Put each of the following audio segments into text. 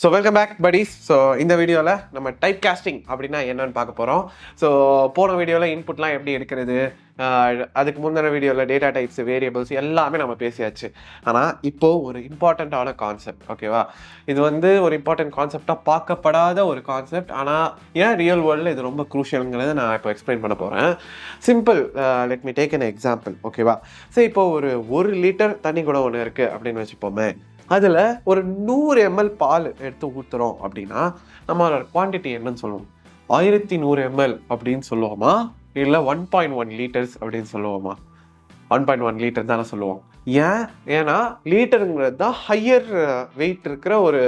So welcome back buddies. So இந்த வீடியோவில் நம்ம டைப் காஸ்டிங் அப்படின்னா என்னன்னு பார்க்க போகிறோம். ஸோ போன வீடியோவில் இன்புட்லாம் எப்படி எடுக்கிறது, அதுக்கு முந்தின வீடியோவில் டேட்டா டைப்ஸ், வேரியபிள்ஸ் எல்லாமே நம்ம பேசியாச்சு. ஆனால் இப்போது ஒரு இம்பார்ட்டண்ட்டான கான்செப்ட், ஓகேவா? இது ஒரு இம்பார்ட்டன்ட் கான்செப்டாக பார்க்கப்படாத ஒரு கான்செப்ட். ஆனால் ஏன் ரியல் வேர்ல்டில் இது ரொம்ப க்ரூஷியலுங்கிறத நான் இப்போ எக்ஸ்பிளைன் பண்ண போகிறேன். Simple, let me take an example, ஓகேவா? ஸோ இப்போது ஒரு லிட்டர் தண்ணி கூட ஒன்று இருக்குது அப்படின்னு வச்சுப்போமே. அதில் ஒரு 100 ml பால் எடுத்து ஊற்றுறோம் அப்படின்னா நம்மளோட குவான்டிட்டி என்னன்னு சொல்லுவோம்? 1100 ml அப்படின்னு சொல்லுவோமா, இல்லை 1.1 liters அப்படின்னு சொல்லுவோமா? 1.1 liter தானே சொல்லுவோம். ஏன்னா லீட்டருங்கிறது தான் ஹையர் வெயிட் இருக்கிற ஒரு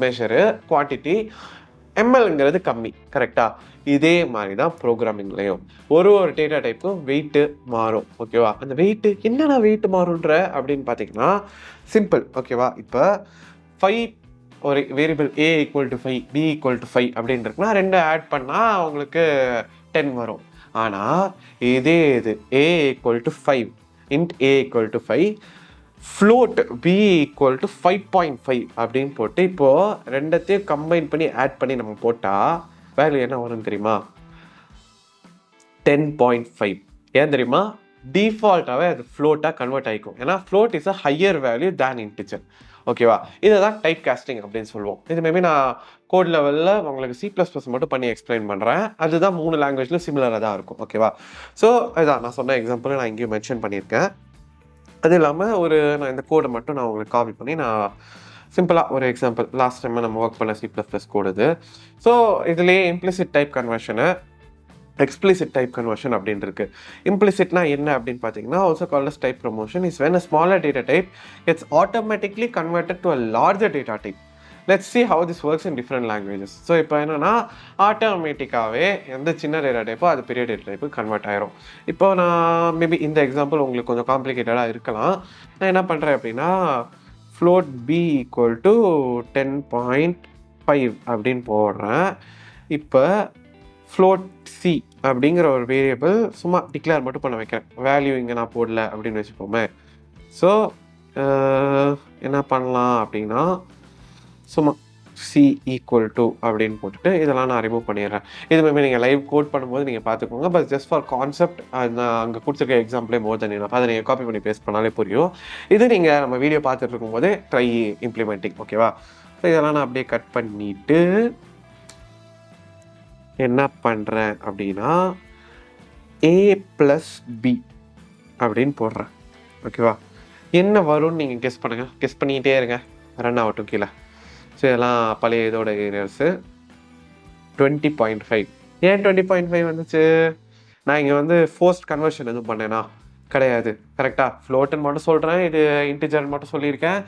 மெஷரு, குவான்டிட்டி. எம்எல்ங்கிறது கம்மி, கரெக்டாக? இதே மாதிரி தான் ப்ரோக்ராமிங்லேயும் ஒரு டேட்டா டைப்பும் வெயிட்டு மாறும், ஓகேவா? அந்த வெயிட்டு என்னென்ன வெயிட் மாறுன்ற அப்படின்னு பார்த்தீங்கன்னா சிம்பிள், ஓகேவா? இப்போ 5 ஒரு வேரியபிள் a = 5, b = 5 அப்படின்னு இருக்குன்னா 2 ஆட் பண்ணால் உங்களுக்கு 10 வரும். ஆனால் இது a = 5, int a = 5, float b = 5.5 அப்படின்னு போட்டு இப்போது ரெண்டத்தையும் கம்பைன் பண்ணி ஆட் பண்ணி நம்ம போட்டால் வேல்யூ என்ன வரும் தெரியுமா? 10.5. ஏன் தெரியுமா? டிஃபால்ட்டாகவே அது ஃப்ளோட்டாக கன்வெர்ட் ஆகிக்கும். ஏன்னா float is a higher value than integer, ஓகேவா? இதை தான் டைப் காஸ்டிங் அப்படின்னு சொல்லுவோம். இது மேபி நான் கோட் லெவலில் உங்களுக்கு C++ மட்டும் பண்ணி எக்ஸ்பிளைன் பண்ணுறேன். அதுதான் 3 லாங்குவேஜ்லையும் சிமிலராக தான் இருக்கும், ஓகேவா? ஸோ இதான் நான் சொன்ன எக்ஸாம்பிள் நான் இங்கேயும் மென்ஷன் பண்ணியிருக்கேன். அது இல்லாமல் நான் இந்த கோடை மட்டும் நான் உங்களுக்கு காப்பி பண்ணி நான் சிம்பிளாக ஒரு எக்ஸாம்பிள், லாஸ்ட் டைம் நம்ம ஒர்க் பண்ண C++ கோடு இது. ஸோ இதுலேயே இம்ப்ளிசிட் டைப் கன்வர்ஷனு, எக்ஸ்பிளிசிட் டைப் கன்வர்ஷன் அப்படின்னு இருக்கு. இம்ப்ளிசிட்னா என்ன அப்படின்னு பார்த்தீங்கன்னா, also called as type promotion, is when a smaller data type gets automatically converted to a larger data type. Let's see how this works in different languages. So இப்போ என்னென்னா ஆட்டோமேட்டிக்காகவே எந்த சின்ன டேட்டா டைப்போ அது பெரிய டேட்டா டைப்பு கன்வெர்ட் ஆயிரும். இப்போ நான் மேபி இந்த எக்ஸாம்பிள் உங்களுக்கு கொஞ்சம் காம்ப்ளிகேட்டடாக இருக்கலாம். நான் என்ன பண்ணுறேன் அப்படின்னா float b = 10.5 அப்படின்னு போடுறேன். இப்போ float c அப்படிங்கிற ஒரு வேரியபிள் சும்மா டிக்ளேர் மட்டும் பண்ண வைக்கிறேன். வேல்யூ இங்கே நான் போடல அப்படின்னு வச்சுப்போமே. ஸோ என்ன பண்ணலாம் அப்படின்னா சும்மா c = அப்படின்னு போட்டுட்டு இதெல்லாம் நான் ரிமூவ் பண்ணிடுறேன். இது மாதிரி நீங்கள் லைவ் கோட் பண்ணும்போது நீங்கள் பார்த்துக்கோங்க. பட் ஜஸ்ட் ஃபார் கான்செப்ட் நான் அங்கே கொடுத்துருக்க எக்ஸாம்பிளே மோர் தென் அதை நீங்கள் காப்பி பண்ணி பேஸ்ட் பண்ணாலே புரியும். இது நீங்கள் நம்ம வீடியோ பார்த்துட்டு இருக்கும்போதே ட்ரை இம்ப்ளிமெண்டிங், ஓகேவா? ஸோ இதெல்லாம் நான் அப்படியே கட் பண்ணிவிட்டு என்ன பண்ணுறேன் அப்படின்னா a + b அப்படின்னு போடுறேன், ஓகேவா? என்ன வரும்னு நீங்கள் கெஸ் பண்ணுங்கள். கெஸ் பண்ணிக்கிட்டே இருங்க, ரன் ஆகட்டும் கீழே. ஸோ இதெல்லாம் பழைய இதோட ஏரியாஸு. 20.5. ஏன் 20.5 வந்துச்சு? நான் இங்கே ஃபோர்ஸ்ட் கன்வர்ஷன் எதுவும் பண்ணேன்னா கிடையாது, கரெக்டாக? ஃப்ளோட்டுன்னு மட்டும் சொல்கிறேன், இது இன்டிஜர்னு மட்டும் சொல்லியிருக்கேன்.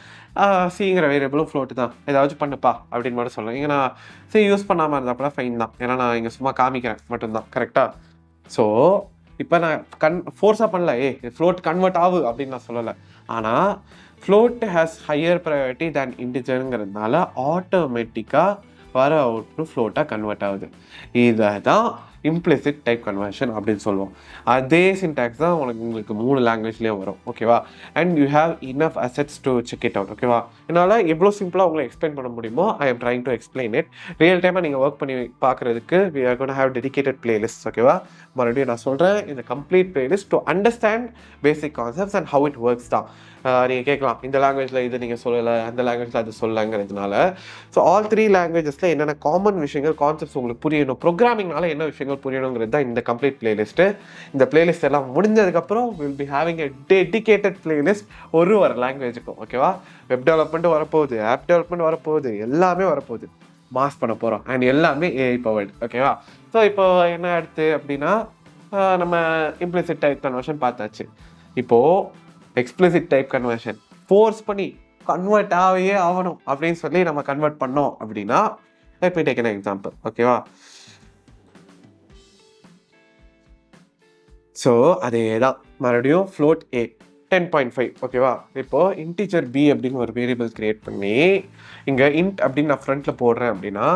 சிங்கிற வேரியபிளும் ஃப்ளோட்டு தான், ஏதாச்சும் பண்ணுப்பா அப்படின்னு மட்டும் சொல்கிறேன். இங்கே நான் சி யூஸ் பண்ணாமல் இருந்தால் ஃபைன் தான், ஏன்னா நான் இங்கே சும்மா காமிக்கிறேன் மட்டும்தான், கரெக்டாக? ஸோ இப்போ நான் ஃபோர்ஸாக பண்ணல, ஃப்ளோட் கன்வெர்ட் ஆகு அப்படின்னு நான் சொல்லலை. ஆனால் ஃப்ளோட் ஹேஸ் ஹையர் ப்ரையாரிட்டி தேன் இன்டிஜருங்கிறதுனால ஆட்டோமேட்டிக்காக வர அவுட்புட் ஃப்ளோட்டாக கன்வெர்ட் ஆகுது. இதை தான் இம்ப்ளிசிட் டைப் கன்வர்ஷன் அப்படின்னு சொல்லுவோம். அதே சின்டாக்ஸ் தான் உங்களுக்கு 3 லாங்குவேஜ்லேயும் வரும், ஓகேவா? And you have enough assets to check it out, ஓகேவா? என்னால் எவ்வளோ சிம்பிளாக உங்களை எக்ஸ்பிளைன் பண்ண முடியுமோ I am trying to explain it. Real டைமாக நீங்கள் ஒர்க் பண்ணி பார்க்குறதுக்கு we are gonna have dedicated playlist, ஓகேவா? மறுபடியும் நான் சொல்கிறேன், இந்த complete playlist to understand basic concepts and how it works தான். நீங்கள் கேட்கலாம், இந்த லாங்குவேஜில் இது நீங்கள் சொல்லலை, அந்த லாங்குவேஜில் அது சொல்லலைங்கிறதுனால. ஸோ ஆல் 3 லாங்குவேஜஸில் என்னென்ன காமன் விஷயங்கள், கான்செப்ட்ஸ் உங்களுக்கு புரியணும், ப்ரோக்ராமிங்னால என்ன விஷயங்கள் புரியணுங்கிறது தான் இந்த கம்ப்ளீட் பிளேலிஸ்ட்டு. இந்த பிளேலிஸ்ட் எல்லாம் முடிஞ்சதுக்கப்புறம் will be having a dedicated playlist ஒரு லாங்குவேஜுக்கும், ஓகேவா? வெப் டெவலப்மெண்ட் வரப்போகுது, ஆப் டெவலப்மெண்ட் வரப்போகுது, எல்லாமே வரப்போகுது. மாஸ் பண்ண போகிறோம் அண்ட் எல்லாமே AI பவர்டு, ஓகேவா? ஸோ இப்போ என்ன அடுத்து அப்படின்னா நம்ம இம்ப்ளிசிட் டைப் கன்வர்ஷன் பார்த்தாச்சு. இப்போது எக்ஸ்பிளிசிட் டைப் கன்வர்ஷன் ஃபோர்ஸ் பண்ணி கன்வெர்ட் ஆகணும் அப்படின்னு சொல்லி நம்ம கன்வெர்ட் பண்ணோம் அப்படின்னா let me take an example, ஓகேவா? ஸோ அதே தான் மறுபடியும் float a 10.5, ஓகேவா? இப்போது இன்டிஜர் b அப்படின்னு ஒரு வேரியபிள் கிரியேட் பண்ணி இங்கே int அப்படின்னு நான் ஃப்ரண்ட்டில் போடுறேன் அப்படின்னா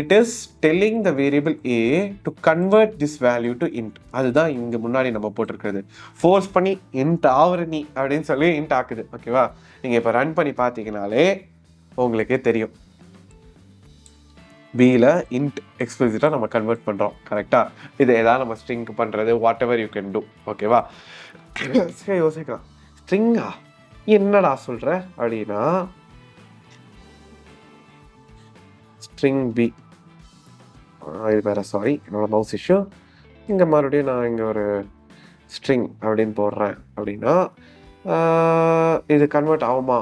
it is telling the variable a to convert this value to int. அதுதான் இங்கே முன்னாடி நம்ம போட்டிருக்கிறது. ஃபோர்ஸ் பண்ணி int ஆவரணி அப்படின்னு சொல்லி int ஆக்குது, ஓகேவா? நீங்கள் இப்போ ரன் பண்ணி பார்த்தீங்கனாலே உங்களுக்கே தெரியும். பியில் இன்ட் எக்ஸ்பிளிசிட்டாக நம்ம கன்வெர்ட் பண்ணுறோம். கரெக்டாக? இது எதாவது நம்ம ஸ்ட்ரிங்க்கு பண்ணுறது what ever you can do. ஓகேவா? சரி, யோசிக்கலாம், ஸ்ட்ரிங்கா என்னடா சொல்கிற அப்படின்னா, ஸ்ட்ரிங் பி இது வேறு, சாரி என்னோட மவுஸ் இஷ்யூ. இங்கே மறுபடியும் நான் இங்கே ஒரு ஸ்ட்ரிங் அப்படின்னு போடுறேன் அப்படின்னா இது கன்வெர்ட் ஆகுமா?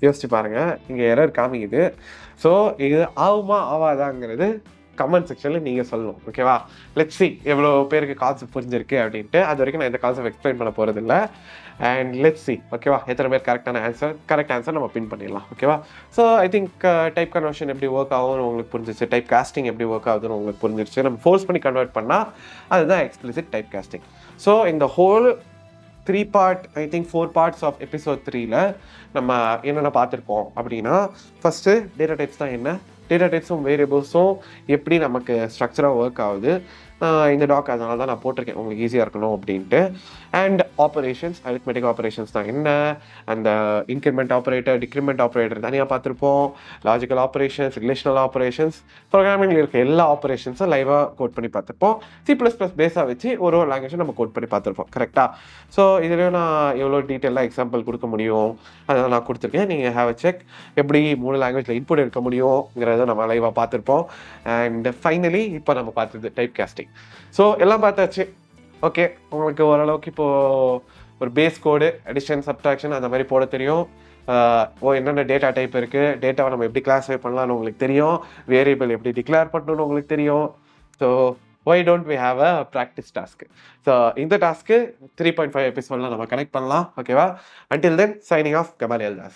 யோசிச்சு பாருங்கள், இங்கே எரர் காமிக்குது. ஸோ இது ஆகுமா ஆகாதாங்கிறது கமெண்ட் செக்ஷனில் நீங்கள் சொல்லணும். ஓகேவா? லெட்ஸ் சி எவ்வளோ பேருக்கு கான்செப்ட் புரிஞ்சிருக்கு அப்படின்ட்டு. அது வரைக்கும் நான் இந்த கான்செப்ட் எக்ஸ்பிளைன் பண்ண போகிறதில்ல. அண்ட் லெட்ஸ் சி, ஓகேவா, எத்தனை பேர் கரெக்ட் ஆன்சர் நம்ம பின் பண்ணிடலாம். ஓகேவா? So I think type conversion எப்படி ஒர்க் ஆகும்னு உங்களுக்கு புரிஞ்சிச்சு, டைப் காஸ்டிங் எப்படி ஒர்க் ஆகுதுன்னு உங்களுக்கு புரிஞ்சிருச்சு. நம்ம ஃபோர்ஸ் பண்ணி கன்வெர்ட் பண்ணால் அதுதான் எக்ஸ்பிளிசிட் டைப் காஸ்டிங். ஸோ இந்த whole 3 part, I think 4 parts of episode 3ல நம்ம என்னென்ன பார்த்துருக்கோம் அப்படின்னா, ஃபஸ்ட்டு டேட்டா டைப்ஸ் தான் என்ன, டேட்டா டைப்ஸும் வேரியபிள்ஸும் எப்படி நமக்கு ஸ்ட்ரக்சராக ஒர்க் ஆகுது. இந்த டாக் அதனால தான் நான் போட்டிருக்கேன், உங்களுக்கு ஈஸியாக இருக்கணும் அப்படின்ட்டு. அண்ட் ஆப்ரேஷன்ஸ், அரித்மெட்டிக் ஆப்ரேஷன்ஸ் தான் என்ன, அந்த இன்க்ரிமெண்ட் ஆப்ரேட்டர், டிக்ரிமெண்ட் ஆப்ரேட்டர் தனியாக பார்த்துருப்போம். லாஜிக்கல் ஆப்ரேஷன்ஸ், ரிலேஷனல் ஆப்ரேஷன்ஸ், ப்ரோக்ராமிங்கில் இருக்க எல்லா ஆப்ரேஷன்ஸும் லைவாக கோட் பண்ணி பார்த்துருப்போம். C++ பேஸாக வச்சு ஒரு லாங்குவேஜும் நம்ம கோட் பண்ணி பார்த்துருப்போம். கரெக்டாக? ஸோ இதுலேயும் நான் எவ்வளோ டீட்டெயிலாக எக்ஸாம்பிள் கொடுக்க முடியும் அதெல்லாம் நான் கொடுத்துருக்கேன். நீங்கள் ஹேவ் அ செக். எப்படி 3 லாங்குவேஜில் இன்புட் எடுக்க முடியுங்கிறத நம்ம லைவாக பார்த்துருப்போம். அண்ட் ஃபைனலி இப்போ நம்ம பார்த்தது டைப் காஸ்டிங். ஸோ எல்லாம் பார்த்தாச்சு. ஓகே, உங்களுக்கு ஓரளவுக்கு இப்போது ஒரு பேஸ் கோடு, அடிஷன், சப்ட்ராக்ஷன் அந்த மாதிரி போட தெரியும். என்னென்ன டேட்டா டைப் இருக்குது, டேட்டாவை நம்ம எப்படி கிளாஸிஃபை பண்ணலாம்னு உங்களுக்கு தெரியும், வேரியபிள் எப்படி டிக்ளேர் பண்ணணும்னு உங்களுக்கு தெரியும். So why don't we have a practice task? So இந்த டாஸ்க்கு 3.5 எபிசோடில் நம்ம கனெக்ட் பண்ணலாம். ஓகேவா? until then signing off, Gamal Eldas.